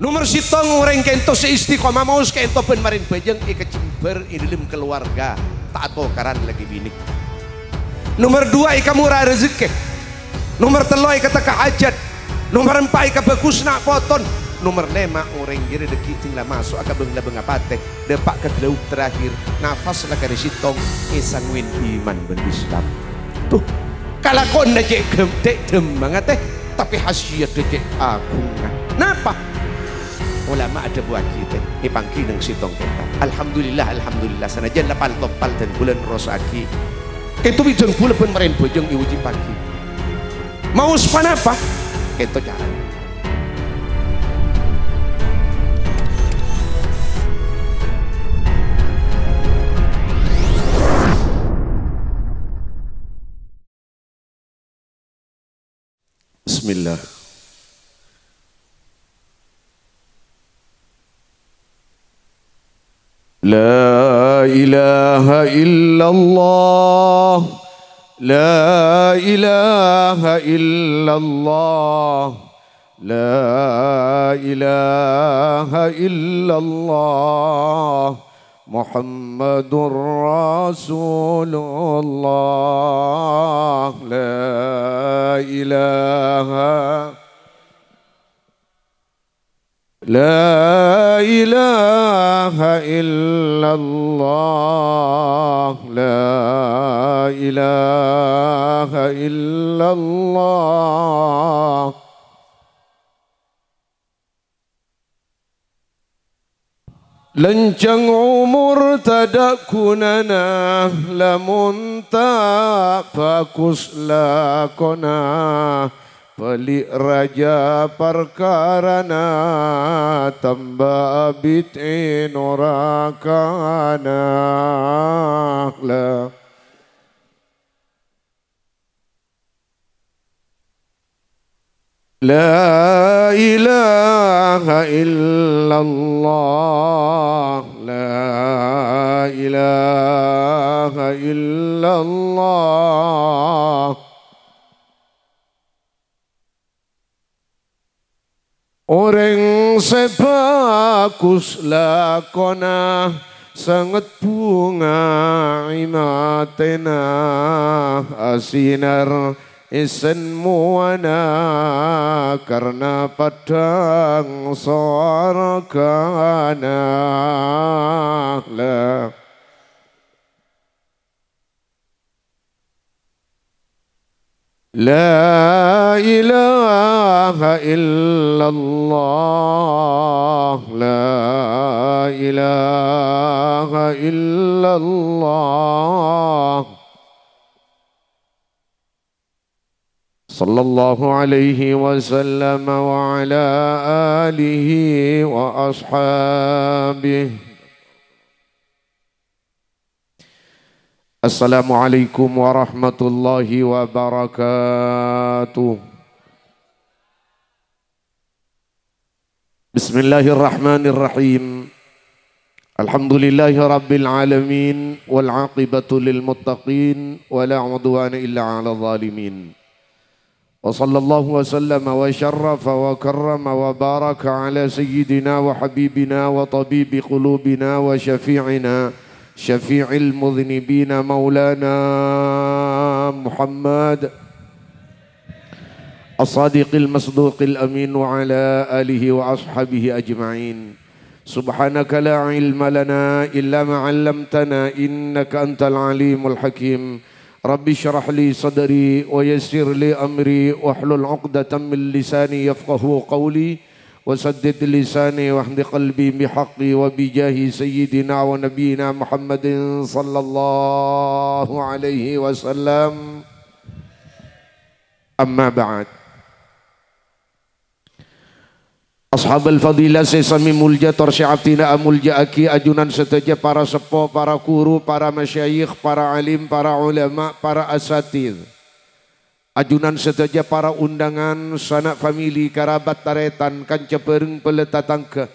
Nomor sitong orang kento seistiqomah maus kento ben marin bajeng ikecimber ilim keluarga tato karan lagi binik. Nomor 2 ika murah rezeki. Nomor 3 ika teka hajat. Nomor 4 ika bagus nak poton. Nomor 5 orang giri deki tinggal masuk aka beng apate depak ke delauk terakhir nafas laka di sitong isangwin iman berislam. Tuh kalakon na cek gemdek demangat tapi hasiat cek agungan. Napa? Ulama ada buat kita ipangki nang sitong kita. Alhamdulillah sanajan lapal topal dan bulan rosaki itu bijeng bulan pun marin bojong iuji pagi mau sepan apa itu cara Bismillah. La ilaha illallah, la ilaha illallah, la ilaha illallah, Muhammadur Rasulullah, la ilaha La ilaha illallah, la ilaha illallah. Lancang umur tadak kunana, lamun tak bagus lakona. Pelik raja perkarana tambah bit'in orakana La ilaha illallah, la ilaha illallah. Orang sebagus lakona sangat bunga imatena asinar isen muana karena padang sorgana La ilaha illallah, la ilaha illallah. Sallallahu alaihi wasallam wa ala alihi wa ashabihi. Assalamualaikum warahmatullahi wabarakatuh. Bismillahirrahmanirrahim. Alhamdulillahi rabbil alamin wal aqibatu lil muttaqin wa la udwana illa 'alal zalimin. Wa sallallahu wa sallama wa syarrafa wa karrama wa baraka ala sayyidina wa habibina wa tabibi qulubina wa syafi'ina شفيع المذنبين مولانا محمد الصادق المصدوق الأمين وعلى آله وأصحابه أجمعين سبحانك لا علم لنا إلا ما علمتنا إنك أنت العليم الحكيم رب اشرح لي صدري ويسر لي أمري واحلل عقدة من لساني يفقه قولي وسدد لساني واهد قلبي بحقي وبجاه سيدنا ونبينا محمد صلى الله عليه وسلم أما بعد أصحاب الفضيلة sesami mulja tersyaatina mulja aki ajunan seteja para sepo, para guru, para masyayikh, para alim, para ulama, para asatidz. Ajunan seteja para undangan, sanak famili, karabat taretan, kanca pereng peletatangke.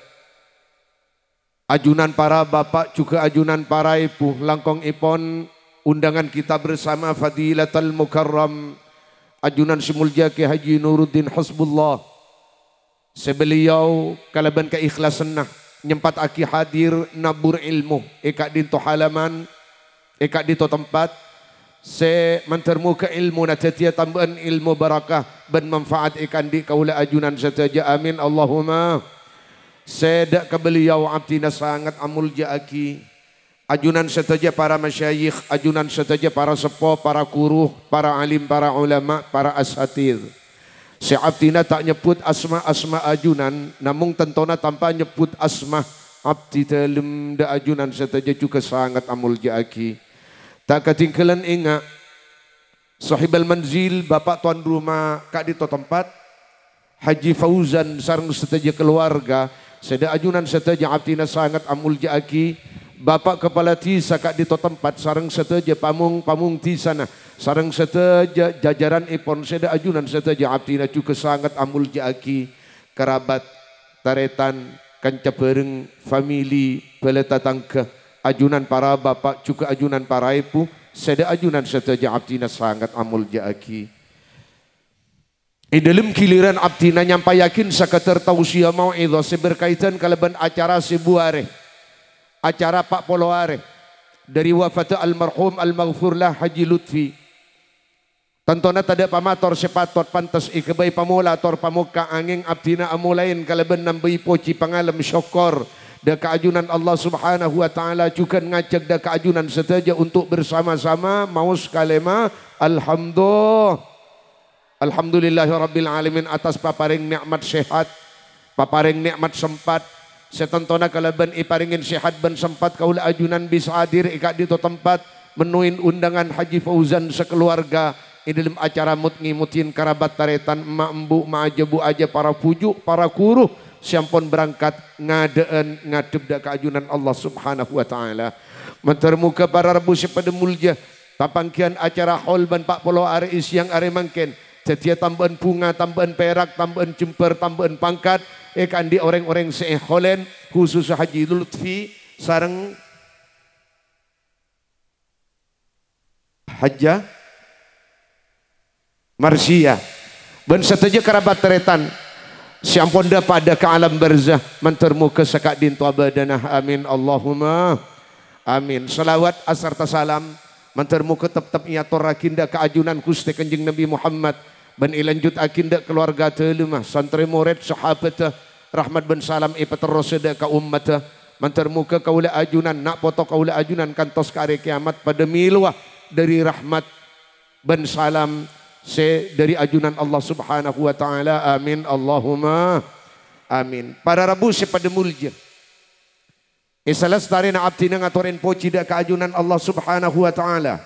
Ajunan para bapak, juga ajunan para ibu, langkong ipon, undangan kita bersama Fadilatul Mukarram, ajunan simulja Ki Haji Nuruddin Hasbullah, sebeliau kalaban keikhlasan nah nyempat aki hadir nabur ilmu eka dinto halaman eka dinto tempat se mantermu ke ilmu na tetia tambahan ilmu barakah ben manfaat ikan di kaula ajunan setaja amin Allahumma sedak ke beliau abdina sangat amul jaaki ajunan setaja para masyayikh ajunan setaja para sepo para kuruh para alim para ulama para asatidh. Si abdina tak nyebut asma ajunan, namun tentona tanpa nyebut asma abdi dalam da ajunan setaja juga sangat amul jaaki. Tak ketinggalan ingat sahibal manzil bapak tuan rumah kak di tempat Haji Fauzan sareng setaja keluarga seda ajunan setaja abdina sangat amul jaaki. Bapak kepala tisa kak di tempat sareng setaja pamung tisana sareng setaja jajaran ipon seda ajunan setaja abdina juga sangat amul jaaki kerabat taretan kanca bereng famili peleta tangga ajunan para bapak juga ajunan para ibu seda ajunan setaja abdina sangat amul jaaki. Dalam giliran abdina nyampai yakin sakater tausiah mau'idhah berkaitan kalaban acara sebuare acara Pak Poloare dari wafat almarhum almaghfurlah Haji Lutfi. Tantona tada pamator sepatot pantas ikebay pamulator pamuka angin abdina amulain kalaban nambai poci pangalam syokor da keajunan Allah subhanahu wa ta'ala juga ngajak da keajunan setaja untuk bersama-sama maus kalema alhamdulillahi rabbil alamin atas paparing nikmat sehat paparing nikmat sempat setentona kalaban iparingin sehat ben sempat kaula ajunan bisa hadir ika di tempat menuin undangan Haji Fauzan sekeluarga di dalam acara mutngimutin karabat taretan emak embu maajebu aja para pujuk para kuruh siampun berangkat ngadeen ngadep da keajunan Allah subhanahu wa ta'ala mentermuka para rebu sepada mulja papangkian acara hol ban Pak Polo are isiang are mangken setia tambahan bunga tambahan perak tambahan jemper tambahan pangkat ikan di orang-orang seholen khusus Haji Lutfi sareng Hajjah Marsia ben setaja kerabat teretan siampun da pada ke alam barzah mentermu ke sekak dintu abadanah amin Allahumma amin salawat asarta salam mentermu ke tetap iator rakinda keajunan Gusti Kanjeng Nabi Muhammad ben ilanjut akinda keluarga telemah santri murid sahabat rahmat ben salam ipaterus ka ummata mentermuka kaula ajunan nak foto kaula ajunan kantos ka hari kiamat pada milwah dari rahmat ben salam se dari ajunan Allah subhanahu wa ta'ala amin Allahumma amin. Para rabu pada mulja isalas tarina abdina ngatoren poci da keajunan Allah subhanahu wa ta'ala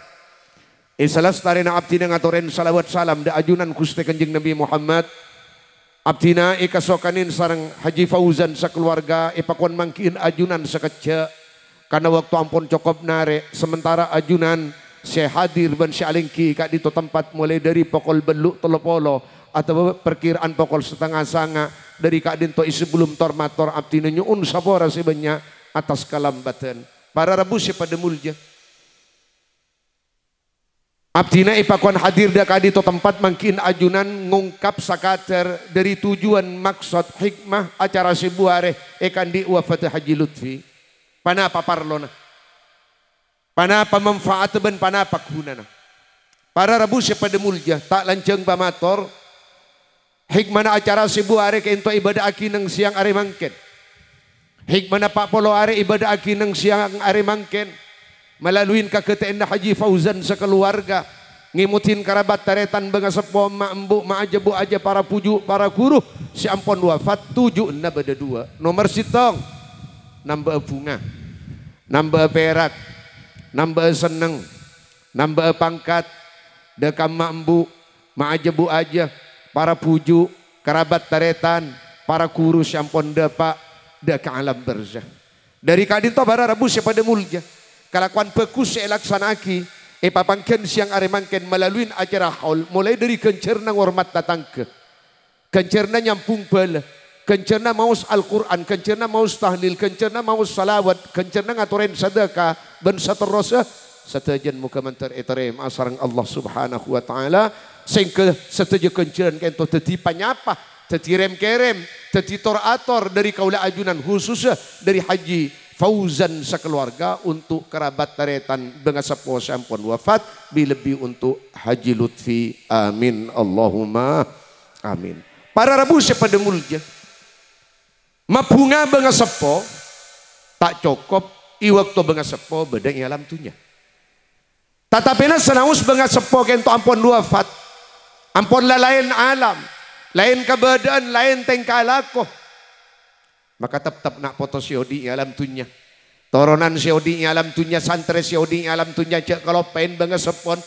isalas tarina abdina ngatoren salawat salam da ajunan Gusti Kanjeng Nabi Muhammad abdina ikasokanin sarang Haji Fauzan sekeluarga ipakon mangkin ajunan sekecak karena waktu ampun cukup nare sementara ajunan saya hadir ban syalingki kak di tempat mulai dari pokol beluk telopolo atau perkiraan pokol setengah sanga dari kak dinto isi belum tormator abdina nyuun sabora sebanyak atas kalambatan para rabu pada mulja abdina ipakon hadir da kadi to tempat mangkin ajunan ngungkap sakater dari tujuan maksud hikmah acara sebuare ekan di wafat Haji Lutfi panapa parlona panapa manfaat ben panapa gunana para rabu pada mulja tak lanceng pamator hikmana acara sebuare ke ento ibadah akineng siang are mangken hikmana Pak Polo are ibadah akineng siang are mangken malaluin kaketeen Haji Fauzan sekeluarga ngimutin kerabat taretan benga sepo mak embu mak aja bu aja para puju para guru si ampon wafat 7 beda 2 nomor sitong nambah bunga nambah perak nambah seneng nambah pangkat dekam mak embu mak aja bu aja para puju kerabat taretan para guru si ampon depak deka alam barzah dari kadinto bara rabu pada mulja kalakuan pekus elaksanaki papangken siang aremangken melalui acara haul mulai dari kencerna hormat datang ke kencerna nyampung bala kencerna maus Al-Quran kencerna maus tahlil kencerna maus salawat kencerna ngaturin sedekah ben saterrosa satajan muka mentar etarem asarang Allah subhanahu wa ta'ala sehingga setuju kenceran kento teti panyapa tetirem-kerem, tetitor-ator dari kaula ajunan khususnya dari Haji Fauzan sekeluarga untuk kerabat taretan bengasapo sampun wafat lebih untuk Haji Lutfi. Amin Allahumma amin. Para Rabu pada mulja mabunga bengasapo tak cukup iwaktu bengasapo beda alam tunya. Tatapina senaus bengasapo kento ampun wafat, ampun lain alam, lain keberadaan, lain tengkalako. Maka tetap nak foto siodi alam tunya. Toronan siodi alam tunya, santri siodi alam tunya. Jak kalau pen bangga sepon.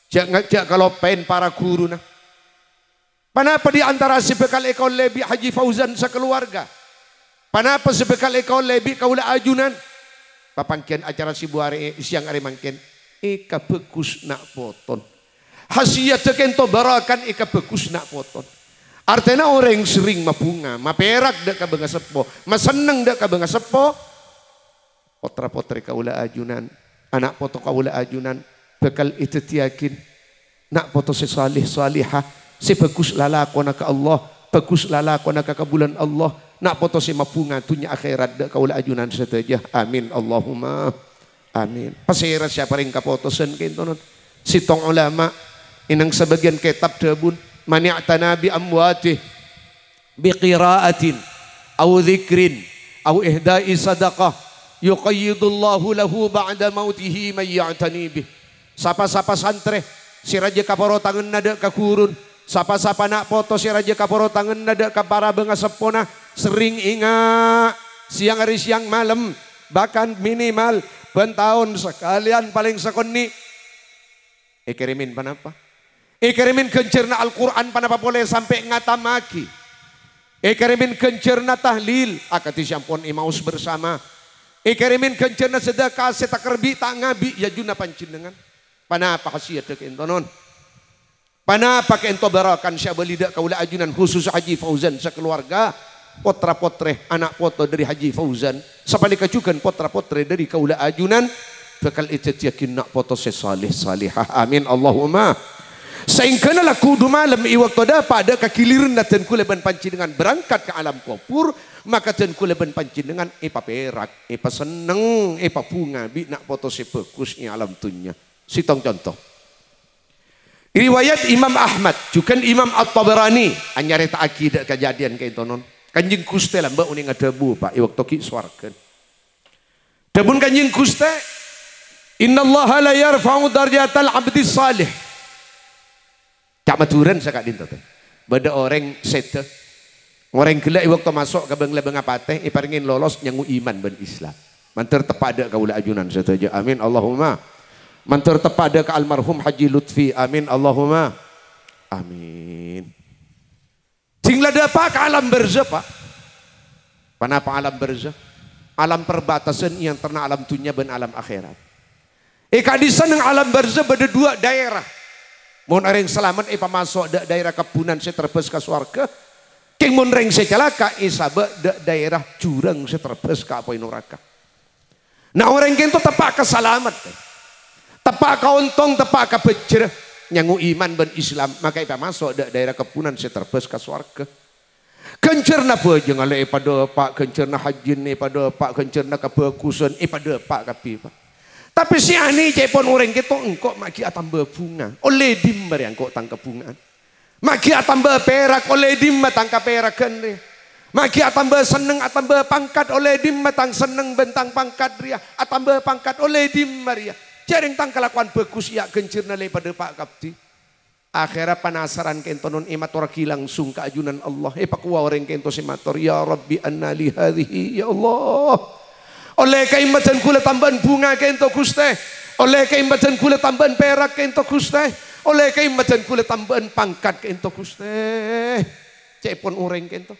Jak kalau pen para guru na. Panapa di antara si bekal ekau lebi Haji Fauzan sekeluarga. Panapa si bekal ekau lebi kaula ajunan. Papangkian acara si buare siang hari mangken. Ika bekus nak poton. Hasiat kento barakan ika bekus nak poton. Artinya orang yang sering mabunga, maperak dak ka benga sepo, maseneng dak ka benga sepo. Potra-potri kaula ajunan, anak poto kaula ajunan, bekal itu yakin nak poto sesalih salihah, si bagus lalakon ka Allah, bagus lalakon ka kabulan Allah, nak poto si mabunga tunya akhirat dak kaula ajunan saja. Amin Allahumma amin. Pasira siapa ring kapotosen kintonon. Sitong ulama inang sebagian kitab dabun mani'tana bi amwatih bi qiraatin aw dzikrin aw ihda'i sadaqah yuqayyidullahu lahu ba'da mautihi may ya'tani bih. Sapa-sapa santre si raja kaporo tangan nada ka kurun, sapa-sapa nak foto si raja kaporo tangan nada ka para benga sepona sering ingat siang hari siang malam bahkan minimal bentahun sekalian paling sekoni kirimin panapa? Kirimin kencerna Al-Quran panapa boleh sampai ngatamaki. Kirimin kencerna tahlil akati syampun imaus bersama. Kirimin kencerna sedekah setakerbi tak ngabi ya juna pancinengan. Panapa khasiat dek entonon. Panapa kento barakan syabalidak kaula ajunan khusus Haji Fauzan sekeluarga. Potra-potre anak poto dari Haji Fauzan. Sapalika juga potra-potre dari kaula ajunan. Bakal itu yakin nak poto sesalih salihah. Amin Allahumma. Sehingga lah kudu malam iwaktu dapat ada kakiliran dan kuleban panci dengan berangkat ke alam kubur maka dan kuleban panci dengan ipa perak, ipa seneng, ipa bunga bi nak foto sebagus ni alam tunya. Sitong contoh. Riwayat Imam Ahmad juga Imam At-Tabarani anyareta akidah kejadian kayak tonon. Kanjeng Gusti lah mbak uning adabu pak iwaktu ki swarga. Dabun kanjeng Gusti innallaha la yarfa'u darjatal abdi salih. Cak maturan sakak dinto teh. Bada orang sete. Orang gila waktu masuk ke bangla bangapate iparingin lolos nyangu iman ben Islam. Mantur tepada kaula ajunan saja. Amin Allahumma. Mantur tepada ke almarhum Haji Lutfi. Amin Allahumma. Amin. Singlah dapat ke alam barzah pak. Kenapa alam barzah? Alam perbatasan yang terna alam dunia ben alam akhirat. Kadisan yang alam barzah beda dua daerah. Mohon orang selamat masuk daerah kebunan saya terbes ke swarga. King mohon orang saya celaka isabe daerah jurang saya terbes ke apa neraka. Nah orang itu tepak ke selamat. Tepak ke untung, tepak ke bejer. Nyangu iman ben Islam. Maka masuk daerah kebunan saya terbes ke swarga. Kencerna bojeng ale pada pak kencerna hajin pada pak kencerna kebagusan pada pak kapi pak. Tapi si ani cepon orang kita engkau maki atambah bunga oleh dimmer yang kau tangkap bunga. Maki atambah perak oleh dimmer tangkap perak kan dia. Maki atambah seneng atambah pangkat oleh dimmer tang seneng bentang pangkat dia. Atambah pangkat oleh dimmer ya. Jaring tang kelakuan bagus ya kencerna le pada pak kapti. Akhirnya penasaran kentonon imator langsung keajunan Allah. Pakwa orang kento simator ya Rabbi anna li hadhihi ya Allah. Oleh keimbatan kula tambahan bunga kento Gusti. Oleh keimbatan kula tambahan perak kento Gusti. Oleh keimbatan kula tambahan pangkat kento Gusti. Cepon orang kento.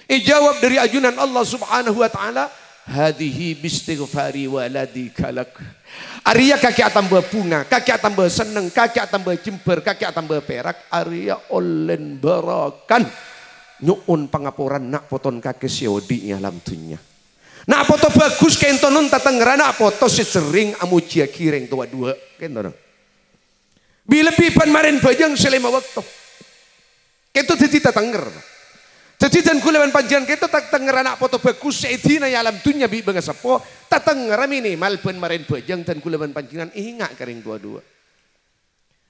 Ijawab dari ajunan Allah Subhanahu wa taala, hadhihi bistighfari waladi kalak. Arya kaki atambah bunga, kaki atambah seneng, kaki atambah jember, kaki atambah perak, arya olen barakan nyuun pangapuran nak poton kaki siodi alam dunya. Nak foto bagus kentonon tatenggeran nak foto sering amucia kireng tua dua kentonon. Bila pipan marin bajang selama waktu. Kento titi tatengger. Jadi dan kuleban panjenengan kita tak tenger anak foto bagus seidina ya alam dunya bi bangga sepo tak tenger minimal pun marin bejeng dan kuleban panjenengan ingat kering dua-dua.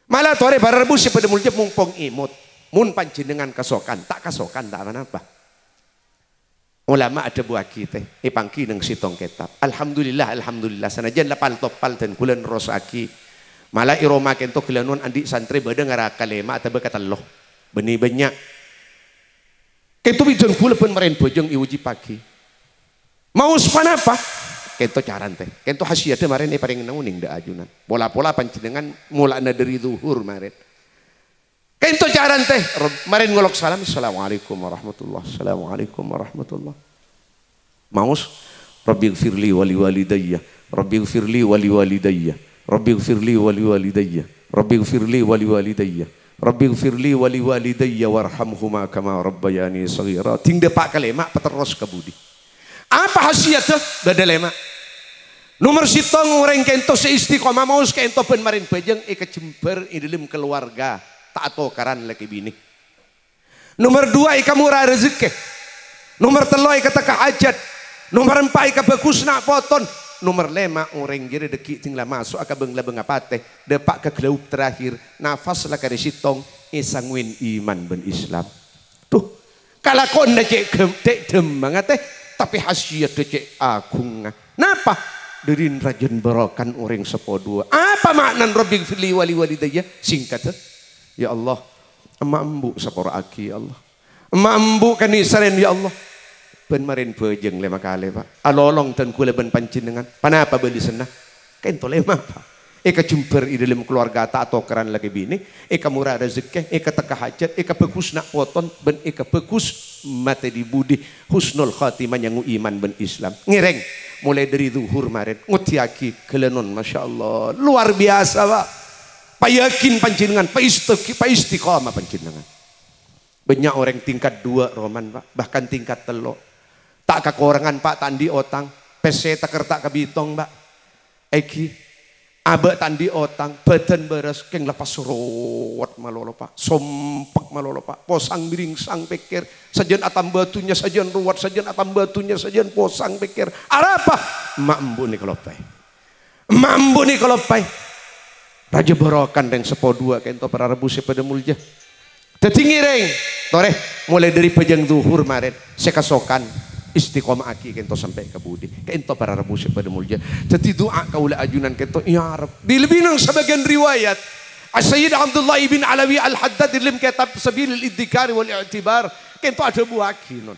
Malah tore barebu pada mulja mungpong imut mun panjenengan kasokan tak apa. Ulama ada buah kita ipangki nang sitong kitab. Alhamdulillah sanajan lapal topal dan kulen rosaki. Malah iroma kento kilanun andi santri beda ngara kalema atau bekataloh benih banyak. Kento bijon kula pun marin bojong iuji pagi. Mau sepan apa? Kento caran teh. Kento hasiatnya marin paling nauning da ajunan. Pola-pola panjenengan mulana dari zuhur marin. Kento caran teh marin ngolok salam. Assalamualaikum warahmatullah. Assalamualaikum warahmatullah. Maus Rabbighfirli wali walidayya. Rabbighfirli wali walidayya. Rabbighfirli wali walidayya. Rabbighfirli wali walidayya. Rabbighfirli wali walidayya warhamhuma kama rabbayani shaghira. Tingde pak kalema peterus kebudi. Apa hasiatnya? Beda lema. Nomor sitong orang kento seistiqomah maus kento ben marin bejeng jember dalam keluarga tak atau karan laki bini. Nomor 2 ika murah rezeki. Nomor 3 ika teka hajat. Nomor 4 ika bagus nak poton. Nomor 5 orang jadi deki tinggal masuk aka bengla bengapate depak ke gelaup terakhir nafas lah kari sitong isangwin iman ben Islam. Tuh kalakon na cek dem banget tapi hasiat cek agung. Napa? Derin rajen berokan orang sepodua. Apa makna Rabbighfirli wali walidayya? Singkat ya Allah, emak embu sapora aki ya Allah. Emak embu kan isaren ya Allah. Ben marin bejeng lema kali pak. Alolong dan kule ben panjenengan. Panapa beli senah? Kento lema pak. Eka jumper di dalam keluarga tak atau keran lagi bini. Eka murah rezeki. Eka teka hajat. Eka bagus nak poton. Ben eka bagus mati di budi. Husnul khatimah yang iman ben Islam. Ngireng. Mulai dari zuhur marin. Ngutiaki kelenon. Masya Allah. Luar biasa pak. Payakin panjenengan. Istiqamah panjenengan. Banyak orang tingkat 2 roman pak. Bahkan tingkat 3. Tak kekorangan pak tandi otang. PC taker tak kebitong pak. Eki. Abek tandi otang. Badan beres. Keng lepas surut malolo pak. Sompak malolo pak. Posang biring sang pikir. Sajian atam batunya. Sajian ruwat. Sajian atam batunya. Sajian posang pikir. Apa? Mak embu nih kelopai. Mak embu nih kelopai. Raja berokan yang sepodua. Kento para rebusi pada mulja. Tetinggi reng. Toreh. Mulai dari pejang zuhur maret. Sekasokan. Istiqomah aki kento sampai ke budi kento para rebusi pada mulja. Jadi doa kaula ajunan kento ya Rab. Dilebih nang sebagian riwayat As-Sayyid Abdullah ibn Alawi Al-Haddad dalam kitab Sabilil Idzikar wal I'tibar kento ada buah aki non.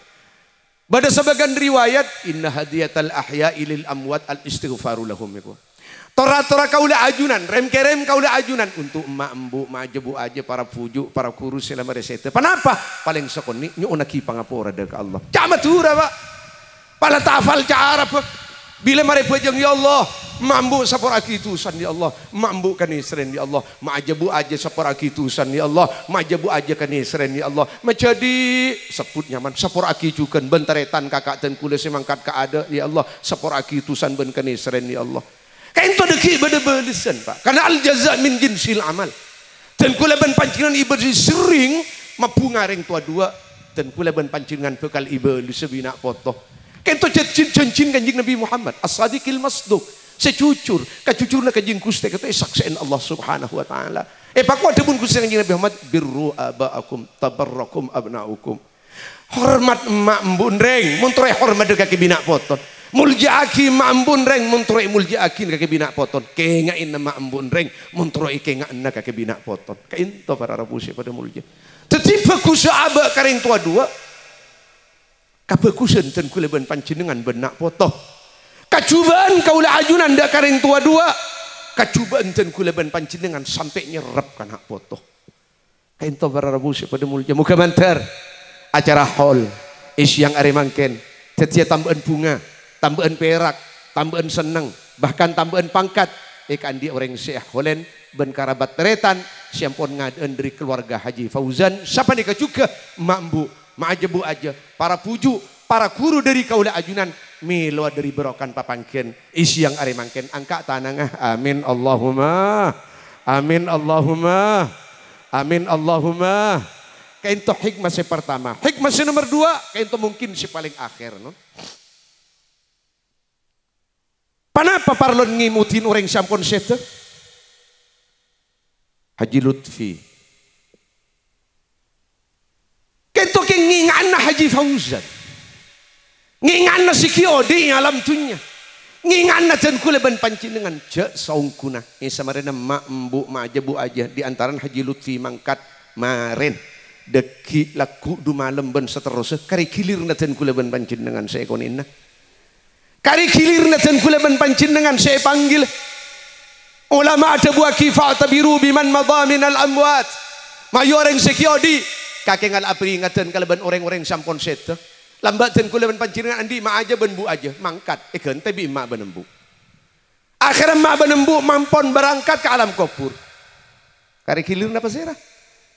Pada sebagian riwayat inna hadiyatal ahya'i lil amwat al-istighfaru lahum iku. Tora-tora kaula ajunan, rem-kerem kaula ajunan untuk emak embu, majebu aja para pujuk, para kurus selama resete. Kenapa? Paling sekoni nyu unaki pangapora dari Allah. Camatura pak. Pala tafal cara pak. Bila mare pejeng ya Allah, mambu sapor akitusan ya Allah, mambu kanisren ya Allah, majebu aja sapor akitusan ya Allah, majebu aja kanisren ya Allah. Menjadi sebut nyaman sapor akijukan bentaretan kakak dan kula semangkat kaada ya Allah, sapor akitusan ben kanisren ya Allah. Kainto deki beda belisan pak. Karena al jaza min jinsil amal. Dan kula ban pancingan ibadi sering mapu ngareng tua 2 dan kula ban pancingan bekal ibadi sebina foto. Kainto cincin kanjing Nabi Muhammad as-sadiqil masduq. Secucur, kacucurna kanjing kuste kata saksian Allah Subhanahu wa taala. Pakwa ada pun kuste kanjing Nabi Muhammad birru abaakum tabarrakum abnaukum. Hormat emak embun reng, muntre hormat dekat bina foto. Mulja aki mambun reng muntroi mulja aki kake bina poton kengain nama ambun reng muntroi kengain kake bina poton kainto para rabusi pada mulja tetiba kusaba karing tua 2 kabagusan dan kuleban pancinengan benak foto kacubaan kaula ajunan dak karing tua 2 kacubaan dan kuleban pancinengan sampai nyerap kana foto kainto para rabusi pada mulja muka mantar acara hall isyang aremangken tetia tambahan bunga tambahan perak, tambahan senang, bahkan tambahan pangkat. Ikan dia orang Syekh Holen ben karabat teretan, siampun ngadeun dari keluarga Haji Fauzan. Siapa nikah juga mambu, maajebu aja. Para puju, para guru dari kaula ajunan, milo dari berokan papangken, isi yang aremangken angka tanangah. Amin Allahumma, amin Allahumma, amin Allahumma. Kento hikmah si pertama. Hikmah si nomor dua, kento mungkin si paling akhir. No? Kenapa parlon ngimutin orang sampun sete? Haji Lutfi. Kento ke ngingan Haji Fauzan. Ngingan si Kiodi alam tunya. Ngingan dan kuleban pancingan je saungkuna. Ini samarena mak embu mak aja bu aja di antaran Haji Lutfi mangkat maren. Deki laku du malam ben seterusnya kari kilir naten kuleban pancingan saya konina. Kari kilir naten kuleban pancingan saya panggil. Ulama ada buah kifah tabiru biman madha minal amwat. Mayoreng sekiodi kakek ngal peringatan kaleban orang-orang sampon sete. Lambat dan kuleban pancingan andi mak aja ben bu aja mangkat eken tapi mak benembu. Akhirnya mak benembu mampon berangkat ke alam kubur. Kari kilir napa serah?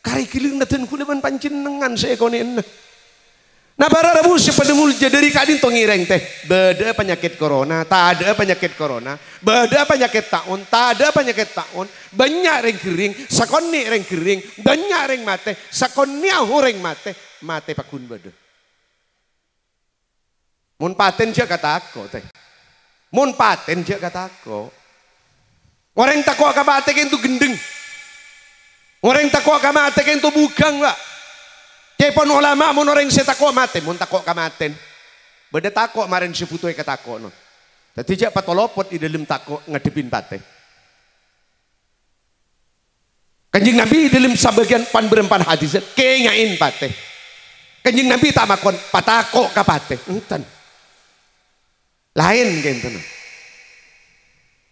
Kari kilir naten kuleban pancingan saya konen. Nah para rabu sepademul dari kadin to ngireng teh. Beda penyakit corona, tak ada penyakit corona. Beda penyakit taun, tak ada penyakit taun. Banyak reng kering, sakonni reng kering, banyak reng mate, sakonni ahu reng mate, mate pakun beda. Mun paten je kata aku teh. Mun paten je kata aku. Orang takwa kabate kentu gendeng. Orang takwa kamate kentu bugang lah. Kepon ulama mun orang se takwa mate, mun takwa kamaten. Beda takwa marin si putoy katako no. Dadi jak patolopot di dalam takwa ngadepin pate. Kanjeng Nabi dalam sebagian pan berempan hadis kenyain pate. Kanjeng Nabi tak makon patako kapate. Enten. Lain gitu no.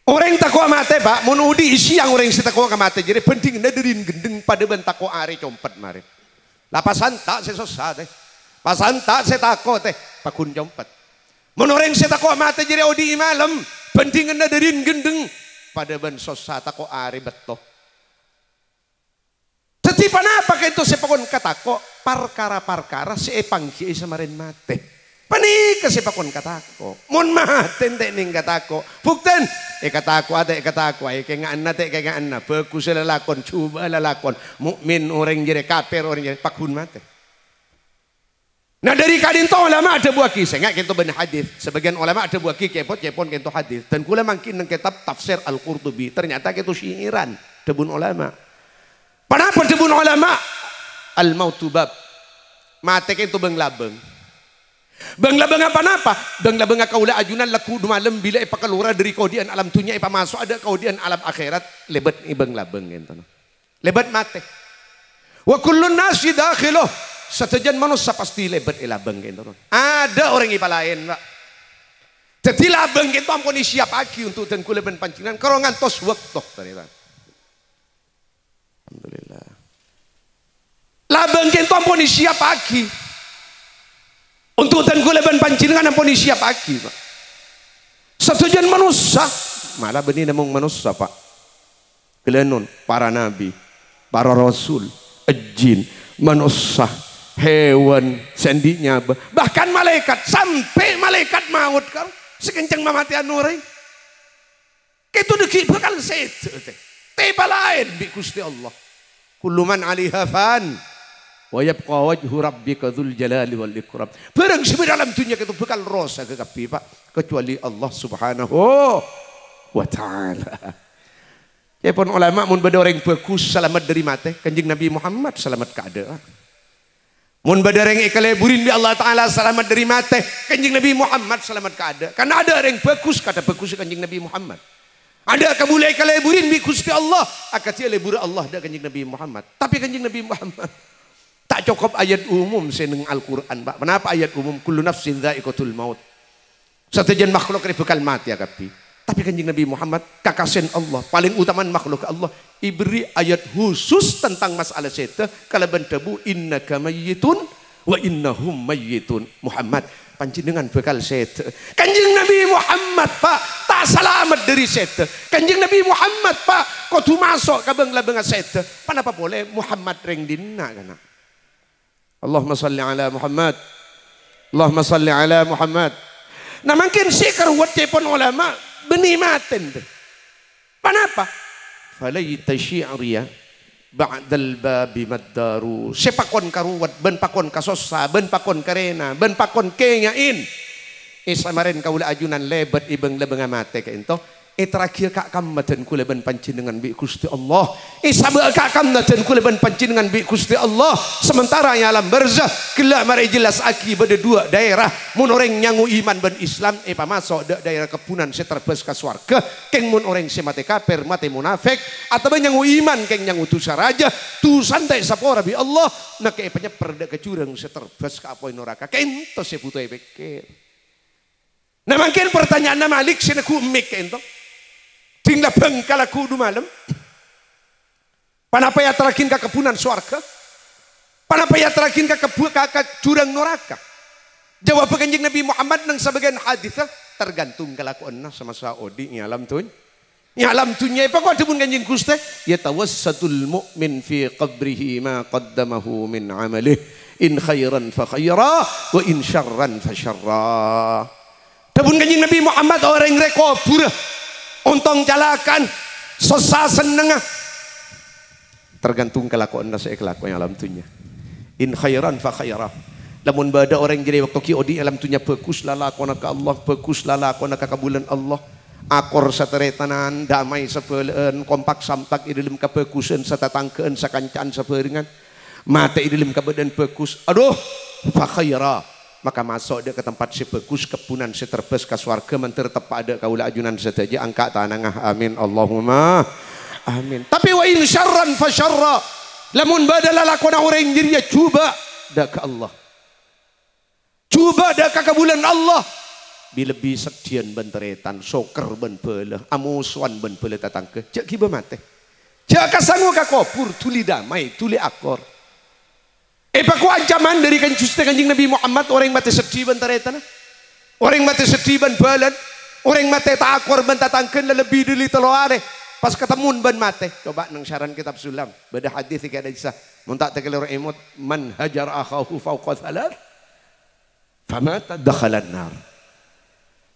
Orang takwa mate pak, mun udi isi yang orang si takwa kamate jadi penting nadirin gendeng pada ben takwa are compet mari. Lapasan tak sesosa teh. Pasan tak setako teh pakun compet. Mun orang si takwa mate jadi udi malam penting nadirin gendeng pada ben sosa takwa are beto. Setipan apa kento sepakon katako parkara-parkara seepangki samarin mate. Panik kesepakon katako. Mun maten tek ning katako. Bukten katako ate katako ay kay nga anna tek kay nga anna. Bagus lalakon, coba lalakon. Mukmin orang jere kafir orang jere pakhun mate. Nah dari kadin to ulama ada buah kisah enggak kento ben hadis. Sebagian ulama ada buah kisah kepon kento hadis. Dan kula mangkin nang kitab tafsir Al-Qurtubi ternyata kento syiiran debun ulama. Kenapa debun ulama? Al-mautubab. Mate kento beng labeng. Bang labang apa napa? Bang labang kaula ajunan laku malam bila ipakalura dari kaudian alam dunia ipa masuk ada kaudian alam akhirat lebat ibang labang gitu. Lebat mate. Wa kullun nasi dakhiluh. Satajan manusia pasti lebat ilabang gitu. Ada orang ipa lain, Pak. Jadi labang gitu ampun siap pagi untuk dan kuleban pancingan kalau ngantos waktu ternyata. Alhamdulillah. Labang gitu ampun siap pagi. Untuk dan kuleban pancingan ampun siap pagi Pak. Satujan manusia malah benih namung manusia Pak. Kelenon para nabi, para rasul, jin, manusia, hewan, sendinya bahkan malaikat sampai malaikat maut kan sekencang mamatian nurai. Itu deki bakal set. Tiba lain bi Gusti Allah. Kullu man 'alaiha fan. Wa yabqa wajhu rabbika dzul jalali wal ikram. Barang sebe dalam dunia itu bakal rosa ke kapi Pak kecuali Allah Subhanahu wa taala. Ya pun ulama mun bade orang bagus selamat dari mate, Kanjeng Nabi Muhammad selamat keadaan. Mun bade orang ikaleburin bi Allah taala selamat dari mate, Kanjeng Nabi Muhammad selamat keadaan. Karena ada orang bagus kata bagus Kanjeng Nabi Muhammad. Ada kabulai kaleburin bi Gusti Allah, akatia lebur Allah da Kanjeng Nabi Muhammad. Tapi Kanjeng Nabi Muhammad tak cukup ayat umum seneng Al-Quran Pak. Kenapa ayat umum? Kullu nafsin dha'iqatul maut. Satajan makhluk bakal mati ya kapi. Tapi Kanjeng Nabi Muhammad kakasen Allah paling utaman makhluk Allah ibri ayat khusus tentang masalah seta kalaban tabu innaka mayyitun wa innahum mayyitun. Muhammad panjenengan bakal seta. Kanjeng Nabi Muhammad Pak tak selamat dari seta. Kanjeng Nabi Muhammad Pak kudu masuk ka bang-labang seta. Kenapa boleh Muhammad reng dinna kana? Allahumma salli ala Muhammad. Allahumma salli ala Muhammad. Nah mungkin sikar wat pun ulama beni maten. Kenapa? Falaita syi'riya ba'dal babi maddaru. Sepakon karuwat, ben pakon kasosa, ben pakon karena, ben pakon kenyain. Isamarin kaula ajunan lebat ibeng lebeng amate ka ento. Terakhir kak kam maten kula ben pancinengan bi Gusti Allah. Sabal kak kam maten kula ben pancinengan bi Gusti Allah. Sementara yang alam barzah kelak mari jelas aki beda dua daerah mun orang nyangu iman ben Islam pamasok daerah kepunan seterbes ka swarga keng mun orang se mate kafir mate munafik atau nyangu iman keng nyangu tusa raja tu santai sapora bi Allah nak penyeper dak kecurang seterbes ka apoi neraka kento se butuh pikir. Nah mungkin pertanyaan Malik senaku mik kento tinggal bengkala kudu malam. Panapa ya terakin ke kepunan swarga? Panapa ya terakin ke jurang neraka? Jawab Kanjeng Nabi Muhammad nang sebagian hadis tergantung kelakuanna sama saudi ngalam tuh. Ngalam tunya apa kok dipun Kanjeng Gusti? Ya tawassatul mu'min fi qabrihi ma qaddamahu min amalih in khairan fa khaira wa in syarran fa syarra. Dipun Kanjeng Nabi Muhammad orang rekobur ontong calakan sosa seneng tergantung kelakuan saya kelakuan alam tunya in khairan fa khairah lamun bada orang jadi waktu ki odi alam tunya bagus lalakona ka Allah bagus lalakona ka kabulan Allah akor sateretanan damai sapeuleun kompak sampak di dalam kabagusan satatangkeun sakancaan sapeureungan mate di dalam kabadan bagus aduh fa khairah maka masuk dia ke tempat si bagus kepunan si terbes ke swarga mentir tepak ada kaula ajunan saja angkat tanangah amin Allahumma amin. Tapi wa in syarran fa syarra lamun badala lakona orang dirinya cuba dak ke Allah cuba dak ke kabulan Allah bilebi sedian benteretan soker ben beuleuh amusuan ben beuleuh tatangke cek kiba mate cek kasangu ka kopur tuli damai tuli akor. Paku ancaman dari Kanjeng Nabi Muhammad orang mati sedih bentar etana orang mati sedih ben balan orang mati takor ben tatangkeun lebih dili teloare pas ketemu ben mate coba nang syaran kitab sulam beda hadis iki ada isah mun tak tekelur emot man hajar akhahu fauqa thalath famata dakhalan nar.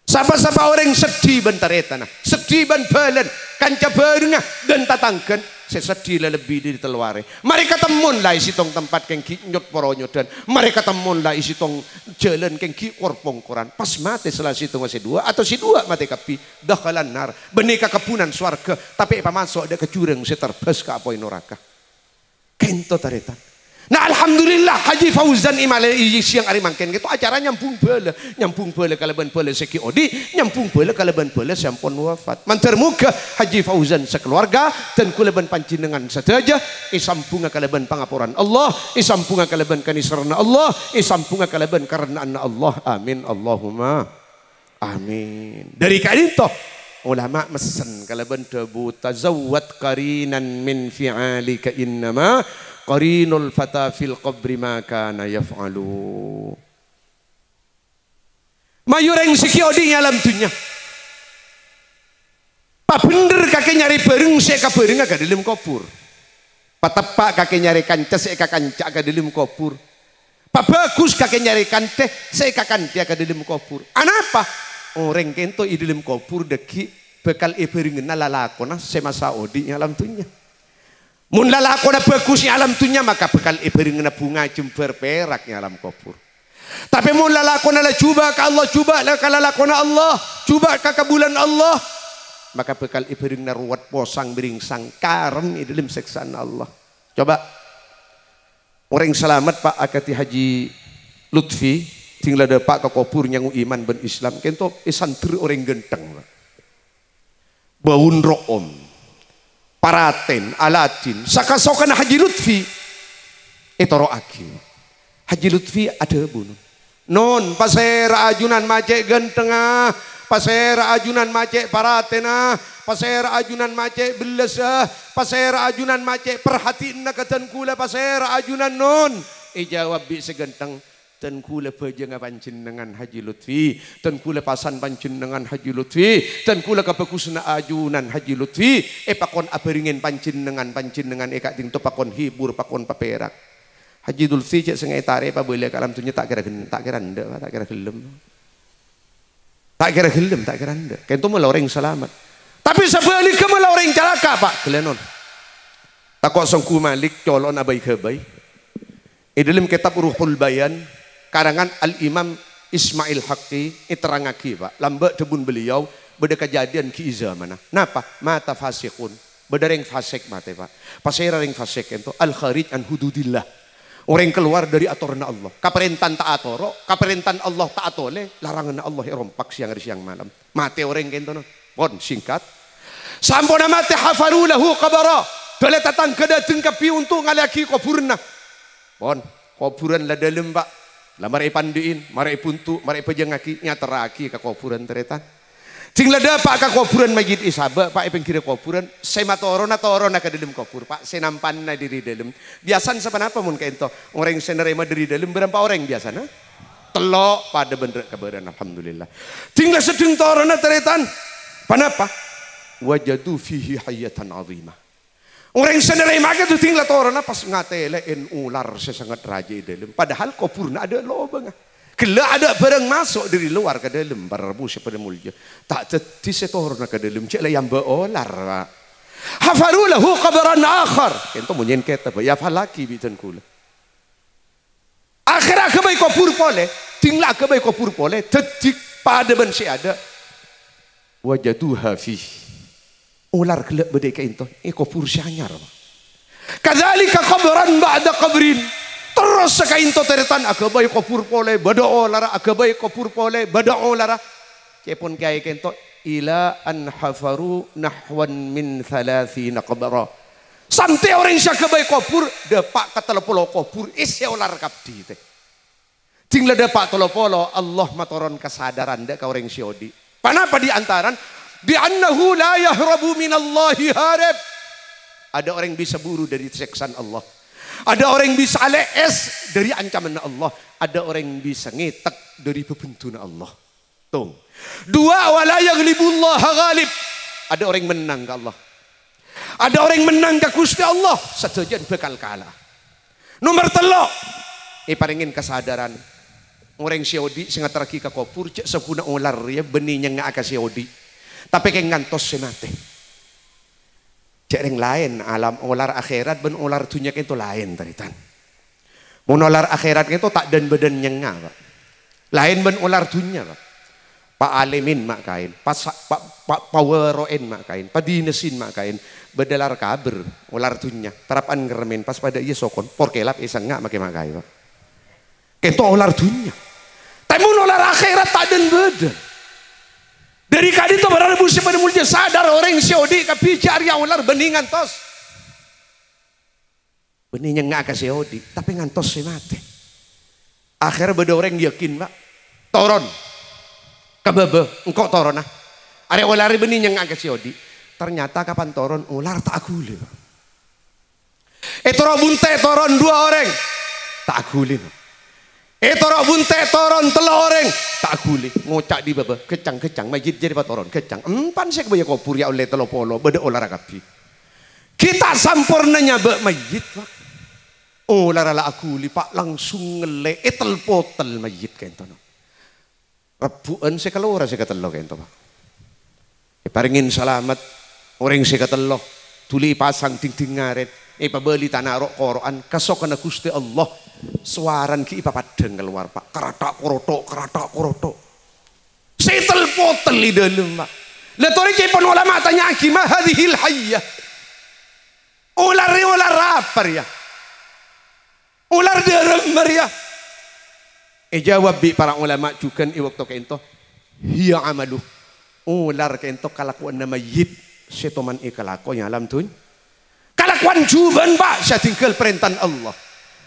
Sapa-sapa orang sedih bentar etana sedih ben balan kanca beurengah dan tatangkeun sesedih lebih di teluare. Mereka temun lah isi tong tempat kengki nyot poronyo dan mereka temun lah isi tong jalan kengki korpong koran. Pas mati setelah situ masih dua atau si dua mati kapi dakhalan nar benika kepunan swarga tapi pamasok ada kecurang seterbes ke apoi neraka. Kento taretan. Nah alhamdulillah Haji Fauzan Imale siang hari mangken gitu acara nyambung bela kalaban bela seki odi nyambung bela kalaban bela sampun wafat mantar muga Haji Fauzan sekeluarga dan kulaban pancinengan saja isampunga kalaban pangapuran Allah isampunga kalaban kanisarna Allah isampunga kalaban karena anna Allah amin Allahumma amin. Dari kadinto ulama mesen kalaban debu tazawwat qarinan min fi'alika innama qarinul fata fil qabri ma kana yaf'alu. Mayureng siki odi alam dunya. Pak bener kakek nyari bareng sik ka bareng agak dalam kubur. Pak tepak kakek nyari kanca sik ka kanca ka dalam kubur. Pak bagus kakek nyari kante sik ka kante ka dalam kubur. Anapa? Orang kento i dalam kubur deki bekal iberengeuna lalakona semasa odi alam dunya. Mun lalakona bagusnya alam dunya maka bekal iberengeuna bunga jember peraknya alam kubur. Tapi mun lalakona la cuba ka Allah cuba la lalakona Allah cuba ka kabulan Allah maka bekal iberengeuna ruwet posang beringsang karem di dalam siksaan Allah. Coba orang selamat Pak akati Haji Lutfi tinggal ada Pak ke kubur nyangu iman ben Islam kento santri orang genteng baun room paraten alatin sakasokan Haji Lutfi etoro aki Haji Lutfi ada bunuh non pasera ajunan macek gentengah pasera ajunan macek paratena pasera ajunan macek belesah pasera ajunan macek perhatiin nakatan kula pasera ajunan non jawab bi segenteng dan kula bajang panjenengan Haji Lutfi dan kula pasan panjenengan Haji Lutfi dan kula kabakusna ajunan Haji Lutfi pakon aberingin panjenengan kak ting to pakon hibur pakon paperak Haji Lutfi cek sengai tare pa boleh kalam tunya tak kira gelem tak kira ndak kento malah orang selamat tapi sebaliknya malah orang celaka Pak gelenon takok songku Malik colon abai kebai. Dalam kitab Ruhul Bayan karangan Al-Imam Ismail Haqqi iterangaki Pak lambat debun beliau beda kejadian ki zamana. Napa? Mata fasikun. Beda ring fasik mate Pak. Pasira ring fasik ento al kharij an hududillah. Orang keluar dari aturan Allah. Kaperintan tak atoro, kaperintan Allah tak atole, larangan Allah rompak siang malam. Mate orang kento no. Pon singkat. Sampuna mate hafaru lahu qabara. Dole tatang kada tengkapi untuk ngalaki kuburna. Pon kuburan la dalem Pak. Lah marai panduin, marai puntu, marai pejengaki nyateraki ka kuburan teretan. Ting lada Pak ka kuburan majid isaba, Pak ipeng kira kuburan, saya matorona ka dalam kubur, Pak, saya nampan na diri dalam. Biasan sa panapa mun kento, orang saya nerima diri dalam berapa orang biasana? Telok pada bener kabaran alhamdulillah. Ting la sedeng torona teretan. Panapa? Wajadu fihi hayatan azimah. Orang saya nerima ka tu ting la torona pas ngatele en ular sesangat raja dalam. Padahal kuburna ada lobang. Kela ada barang masuk dari luar ke dalam barabu pada mulia tak teti setorna ke dalam cek lah yang berolar Pak. Hafaru lahu qabran akhar kento munyen keta ya falaki bitan kula akhirnya ke baik kubur pole tinglah ke baik kubur pole tetik pada ben si ada wajaduha fi ular kelak bedai ka ento kubur si anyar kadzalika qabran ba'da qabrin. Terus sekain to teretan agabay kopur pole badao lara agabay kopur pole badao lara cepon kaya kento ila an hafaru nahwan min 30 qabra sampai orang siya agabay kopur depak ka 30 kopur isya ular kapdi teh tingla depak 30 Allah matoron kesadaran dek ka orang siodi panapa di antaran bi annahu la yahrabu minallahi harab ada orang bisa buru dari siksaan Allah. Ada orang yang bisa ales dari ancaman Allah. Ada orang yang bisa ngetek dari bebentuan Allah. Tung. Dua, wala yaglibullah ghalib. Ada orang yang menang ke Allah. Ada orang yang menang ke Gusti Allah. Setujan bakal kalah. Nomor telok. Paringin kesadaran. Orang siodi singat teraki ke kopur. Cek sepuna ular ya benihnya nggak akan siodi. Tapi kayak ngantos semate. Cek yang lain alam ular akhirat ben ular dunia itu lain taritan. Mun ular akhirat itu tak dan badan nyengah Pak. Lain ben ular dunia Pak. Pak alimin mak kain, pak poweroen mak kain, pak dinesin mak kain, bedalar kaber ular dunia. Terapan ngeremen pas pada iya sokon porkelap isang nggak makai mak kain Pak. Itu ular dunia. Tapi mun ular akhirat tak dan badan. Dari kali itu berada busi pada mulia sadar orang siodi tapi cari ular bening ngantos. Benihnya nggak kasih siodi tapi ngantos si mati. Akhirnya beda orang yakin Pak. Toron. Kebebe engkau toron nah. Ada ular benihnya nggak kasih siodi. Ternyata kapan toron ular tak aguli Pak. Toro bunte toron 2 orang tak aguli Pak. Toro bunte toron 3 orang tak guli ngocak di baba kecang majid jadi patoron kecang empan sih kebaya kopur ya oleh telopolo beda olahraga kapi kita sampurnanya bak majid Pak olahraga aku Pak langsung ngele potel majid kentono rebuan saya kalau orang saya ketelo kento Pak paringin selamat orang saya ketelo tuli pasang ting ngaret pabeli tanah rok Quran kasok kena Gusti Allah suaran ki ipapadeng keluar Pak keratak korotok setel potel di dalam Pak letori kipon ulama tanya akima hadhil hayyah ular rapar ya ular deremar ya jawab bi para ulama juga waktu kento hiya amalu ular kento kalakuan nama yid setoman ikalakonya alam tuh kalakuan juban Pak saya tinggal perintah Allah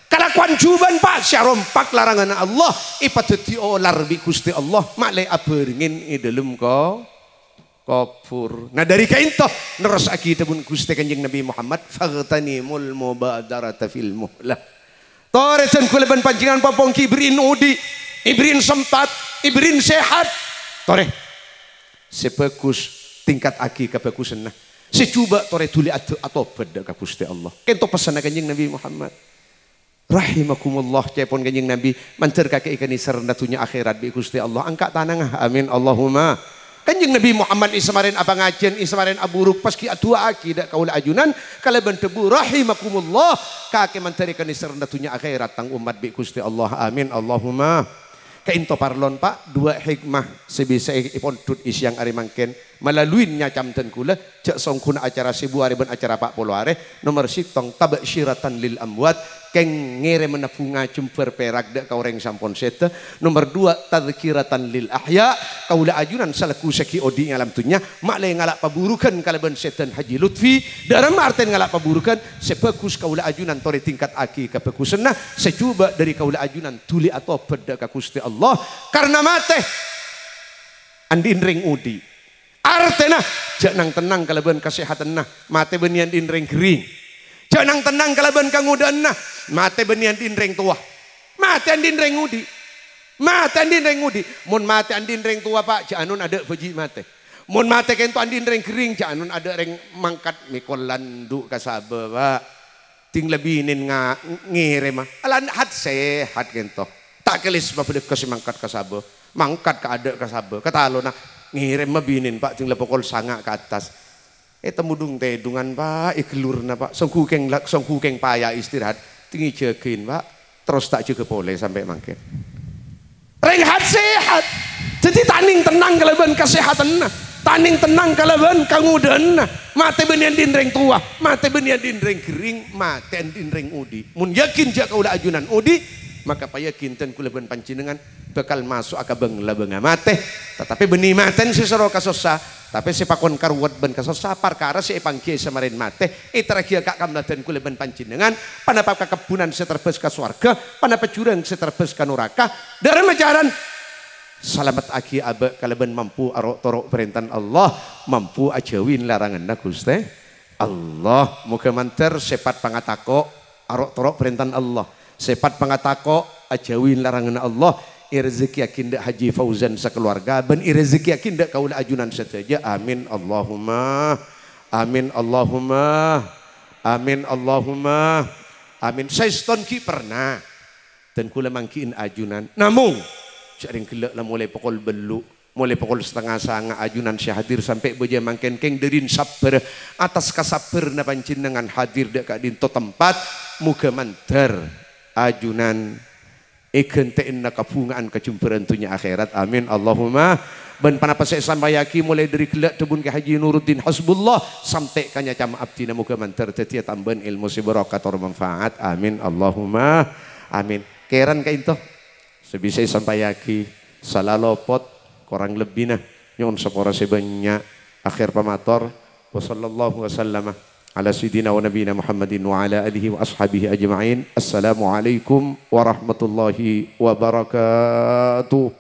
kalakuan juban Pak saya rompak larangan Allah ipateti olar bi Gusti Allah maklai aberingin dalam kopur nah dari kainto neros kita pun Gusti Kanjeng Nabi Muhammad faghtanimul mubadarata fil muhlah toretan kuleban pancingan papong kibrin udi ibrin sempat ibrin sehat tore sebagus tingkat aki kebagusan nah secoba tore tuli atau beda ka Gusti Allah kento pesan Kanjeng Nabi Muhammad rahimakumullah cepon Kanjeng Nabi mancer kakek ikan isar datunya akhirat bi Gusti Allah angkat tanang amin Allahumma Kanjeng Kanjeng Nabi Muhammad ismarin abang ajen ismarin aburuk paski atua akidak kaula ajunan kala bentebu rahimakumullah kake mantarikan isarna dunya akhirat tang umat bi Gusti Allah amin Allahumma. Kainto parlon Pak dua hikmah sebisa ipon tut isyang ari mangken melalui nyacamten kula cek songkuna acara sibuare ben acara Pak Poloare nomor sitong tabsyiratan lil amwat keng ngere menabunga jemper perak dak kaureng sampun seta nomor 2 tadzkiratan lil ahya kaula ajunan salaku seki odi ngalam tunya makleh ngalak paburukan kalaban setan Haji Lutfi dalam arten ngalak paburukan sebagus kaula ajunan tore tingkat aki kepekusena secuba dari kaula ajunan tuli atau beda ka Gusti Allah karena mate andin ring udi artena janang tenang kalaban kesehatan nah mate benian din ring gering janang tenang kalaban kang udan nah mate benian din ring tua mate andin ring udi mate andin ring udi mun mate andin ring tua Pak janun ada beji mate mun mate kento andin ring gering janun ada ring mangkat mikol landu kasabe Pak ting lebinin ngire mah alan hat sehat kento tak kelis mabedek kasi mangkat kasabe mangkat ka ada kasabe katalo na ngirim mabinin Pak ting lepokol sanga ke atas temudung tedungan Pak ikelur na Pak songkukeng paya istirahat tinggi jagain Pak terus tak jaga boleh sampai mangke rehat sehat jadi taning tenang kalaban kesehatan nah taning tenang kalaban kangudan nah mate benian din ring tua mate benian din ring gering mate din ring udi mun yakin jak kaulah ajunan udi maka payakin ten kulaban pancinengan bakal masuk akabeng labeng mate tetapi benih maten si sero kasosa tapi si pakon karwat ben kasosa perkara si epangki samarin mate terakhir kak kamladen kulaban pancinengan panapa kekebunan seterbes ka swarga panapa jurang seterbes ka neraka dari majaran salamat aki abe kalaban mampu arok torok perintah Allah mampu ajawin larangan na Gusti Allah muga manter sepat pangatako arok torok perintah Allah sepat pangatako ajawin larangan Allah rezeki yakin dak Haji Fauzan sekeluarga ben rezeki yakin dak kaula ajunan saja amin Allahumma amin Allahumma amin Allahumma amin saya ston ki pernah dan kula mangkiin ajunan namun jaring gelak lah mulai pukul belu mulai pukul setengah sanga ajunan syahadir sampai beja mangken keng derin sabar atas kasabar na pancinengan hadir dak ka dinto tempat muga mantar ajunan ikentein na kabungaan kejumperan tunya akhirat amin Allahumma ben panapa saya sambayaki mulai dari gelak tebun ke Haji Nuruddin Hasbullah sampai kanya cama abdi na muga mantar tetia tambahan ilmu si barakat or manfaat amin Allahumma amin keran ka into sebisa sambayaki salalopot kurang lebih nah nyon sepora sebanyak akhir pamator wa sallallahu wasallam ala sayyidina wa nabiyina Muhammadin wa ala alihi wa ashabihi ajma'in assalamualaikum warahmatullahi wabarakatuh.